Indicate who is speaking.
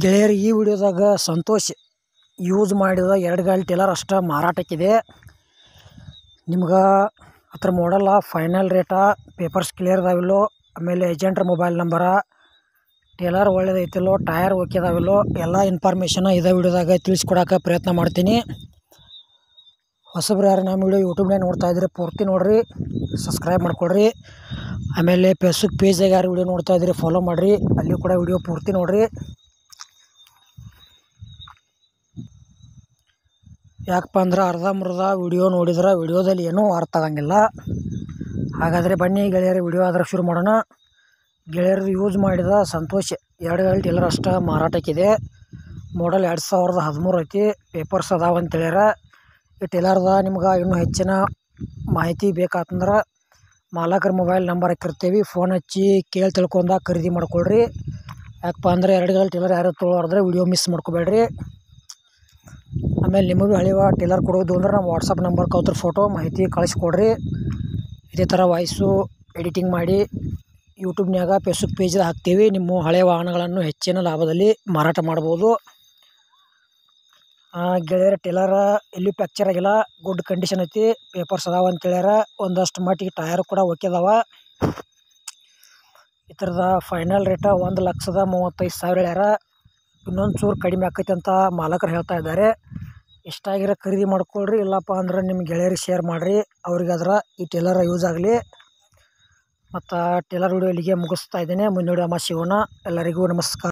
Speaker 1: ಗೆಳೆಯರು, ಈ ವಿಡಿಯೋದಾಗ ಸಂತೋಷ್ ಯೂಸ್ ಮಾಡಿದ 2 ಗಾಲಿ ಟೇಲರ್ ಅಷ್ಟೇ ಮಾರಾಟಕ್ಕಿದೆ. ನಿಮ್ಗೆ ಅದ್ರ ಮಾಡಲ್ಲ, ಫೈನಲ್ ರೇಟ, ಪೇಪರ್ಸ್ ಕ್ಲಿಯರ್ ಅದಾವಿಲ್ಲೋ, ಆಮೇಲೆ ಏಜೆಂಟ್ರ ಮೊಬೈಲ್ ನಂಬರ, ಟೇಲರ್ ಒಳ್ಳೇದೈತಿಲ್ಲೋ, ಟಯರ್ ಓಕೆ ಅದಾವಿಲ್ಲೋ, ಎಲ್ಲ ಇನ್ಫಾರ್ಮೇಷನ್ ಇದೇ ವಿಡಿಯೋದಾಗ ತಿಳಿಸ್ಕೊಡೋಕೆ ಪ್ರಯತ್ನ ಮಾಡ್ತೀನಿ. ಹೊಸಬ್ರು ಯಾರು ನಮ್ಮ ವಿಡಿಯೋ ಯೂಟ್ಯೂಬ್ನಾಗ ನೋಡ್ತಾ ಇದ್ರಿ ಪೂರ್ತಿ ನೋಡಿರಿ, ಸಬ್ಸ್ಕ್ರೈಬ್ ಮಾಡ್ಕೊಳ್ರಿ. ಆಮೇಲೆ ಫೇಸ್ಬುಕ್ ಪೇಜ್ದಾಗ ಯಾರು ವಿಡಿಯೋ ನೋಡ್ತಾ ಇದ್ರಿ ಫಾಲೋ ಮಾಡಿರಿ, ಅಲ್ಲಿ ಕೂಡ ವಿಡಿಯೋ ಪೂರ್ತಿ ನೋಡಿರಿ. ಯಾಕಪ್ಪ ಅಂದ್ರೆ ಅರ್ಧಂಬರ್ಧ ವಿಡಿಯೋ ನೋಡಿದ್ರೆ ವಿಡಿಯೋದಲ್ಲಿ ಏನೂ ಅರ್ಥ ಆಗಂಗಿಲ್ಲ. ಹಾಗಾದರೆ ಬನ್ನಿ ಗೆಳೆಯರು, ವಿಡಿಯೋ ಆದ್ರೆ ಶುರು ಮಾಡೋಣ. ಗೆಳೆಯರು ಯೂಸ್ ಮಾಡಿದ ಸಂತೋಷ್ 2 ಗಾಲಿ ಟೇಲರ್ ಅಷ್ಟೇ ಮಾರಾಟಕ್ಕಿದೆ. ಮಾಡಲ್ 2013 ಐತಿ. ಪೇಪರ್ಸ್ ಅದಾವ ಅಂತ ಹೇಳ್ಯಾರ. ಈ ಟೇಲರ್ದ ನಿಮ್ಗೆ ಇನ್ನೂ ಹೆಚ್ಚಿನ ಮಾಹಿತಿ ಬೇಕಾತಂದ್ರೆ ಮಾಲಕರ ಮೊಬೈಲ್ ನಂಬರ್ ಹಾಕಿರ್ತೀವಿ, ಫೋನ್ ಹಚ್ಚಿ ಕೇಳಿ ತಿಳ್ಕೊಂಡ ಖರೀದಿ ಮಾಡ್ಕೊಳ್ರಿ. ಯಾಕಪ್ಪ ಅಂದರೆ 2 ಗಾಲಿ ಟೇಲರ್ ಯಾರು ತೊಗೊಳೋದ್ರೆ ವಿಡಿಯೋ ಮಿಸ್ ಮಾಡ್ಕೋಬೇಡ್ರಿ. ಆಮೇಲೆ ನಿಮಗೂ ಹಳಿವ ಟೇಲರ್ ಕೊಡೋದು ಅಂದ್ರೆ ನಮ್ಮ ವಾಟ್ಸಪ್ ನಂಬರ್ಗೆ ಅವ್ರ ಫೋಟೋ ಮಾಹಿತಿ ಕಳಿಸ್ಕೊಡ್ರಿ. ಇದೇ ಥರ ವಾಯ್ಸು ಎಡಿಟಿಂಗ್ ಮಾಡಿ ಯೂಟ್ಯೂಬ್ನಾಗ ಫೇಸ್ಬುಕ್ ಪೇಜ್ದಾಗ ಹಾಕ್ತೀವಿ. ನಿಮ್ಮ ಹಳೆಯ ವಾಹನಗಳನ್ನು ಹೆಚ್ಚಿನ ಲಾಭದಲ್ಲಿ ಮಾರಾಟ ಮಾಡ್ಬೋದು. ಗೆಳೆಯರ ಟೇಲರ ಎಲ್ಲಿ ಫ್ರ್ಯಾಕ್ಚರ್ ಆಗಿಲ್ಲ, ಗುಡ್ ಕಂಡೀಷನ್ ಐತಿ. ಪೇಪರ್ಸ್ ಅದಾವ ಅಂತ ಹೇಳ್ಯಾರ. ಒಂದಷ್ಟು ಮಟ್ಟಿಗೆ ಟಯರ್ ಕೂಡ ಓಕೆ ಅದಾವ. ಈ ಥರದ ಫೈನಲ್ ರೇಟ 1,35,000 ಹೇಳ್ಯಾರ. ಇನ್ನೊಂದು ಚೂರು ಕಡಿಮೆ ಆಕೈತೆ ಅಂತ ಮಾಲಕರು ಹೇಳ್ತಾ ಇದ್ದಾರೆ. ಇಷ್ಟ ಆಗಿರೋ ಖರೀದಿ ಮಾಡ್ಕೊಳ್ರಿ, ಇಲ್ಲಪ್ಪ ಅಂದ್ರೆ ನಿಮ್ಮ ಗೆಳೆಯರಿಗೆ ಶೇರ್ ಮಾಡಿರಿ, ಅವ್ರಿಗಾದ್ರೆ ಈ ಟೇಲರ್ ಯೂಸ್ ಆಗಲಿ. ಮತ್ತು ಟೇಲರ್ ವಿಡಿಯೋ ಇಲ್ಲಿಗೆ ಮುಗಿಸ್ತಾ ಇದ್ದೇನೆ. ಮುಂದೆ ವಿಡಿಯೋ ಸಿಗೋಣ. ಎಲ್ಲರಿಗೂ ನಮಸ್ಕಾರ.